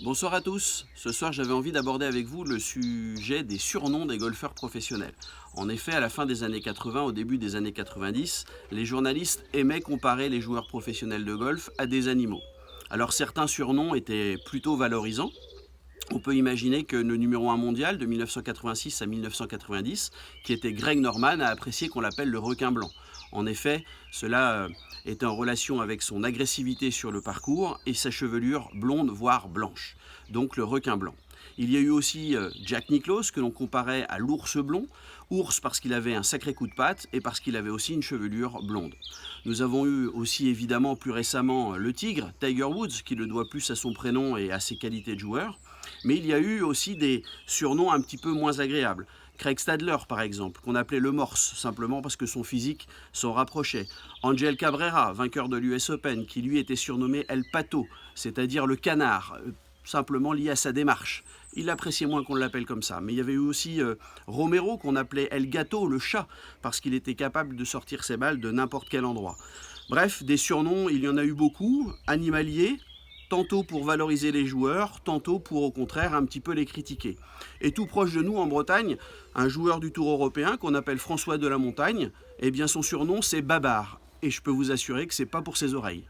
Bonsoir à tous. Ce soir, j'avais envie d'aborder avec vous le sujet des surnoms des golfeurs professionnels. En effet, à la fin des années 80, au début des années 90, les journalistes aimaient comparer les joueurs professionnels de golf à des animaux. Alors certains surnoms étaient plutôt valorisants. On peut imaginer que le numéro 1 mondial de 1986 à 1990, qui était Greg Norman, a apprécié qu'on l'appelle le requin blanc. En effet, cela était en relation avec son agressivité sur le parcours et sa chevelure blonde, voire blanche. Donc le requin blanc. Il y a eu aussi Jack Nicklaus, que l'on comparait à l'ours blond. Ours parce qu'il avait un sacré coup de patte et parce qu'il avait aussi une chevelure blonde. Nous avons eu aussi évidemment plus récemment le tigre, Tiger Woods, qui le doit plus à son prénom et à ses qualités de joueur. Mais il y a eu aussi des surnoms un petit peu moins agréables. Craig Stadler, par exemple, qu'on appelait le Morse, simplement parce que son physique s'en rapprochait. Angel Cabrera, vainqueur de l'US Open, qui lui était surnommé El Pato, c'est-à-dire le canard, simplement lié à sa démarche. Il appréciait moins qu'on l'appelle comme ça. Mais il y avait eu aussi Romero, qu'on appelait El Gato, le chat, parce qu'il était capable de sortir ses balles de n'importe quel endroit. Bref, des surnoms, il y en a eu beaucoup, animaliers, tantôt pour valoriser les joueurs, tantôt pour au contraire un petit peu les critiquer. Et tout proche de nous en Bretagne, un joueur du Tour européen qu'on appelle François de la Montagne, eh bien son surnom c'est Babar. Et je peux vous assurer que c'est pas pour ses oreilles.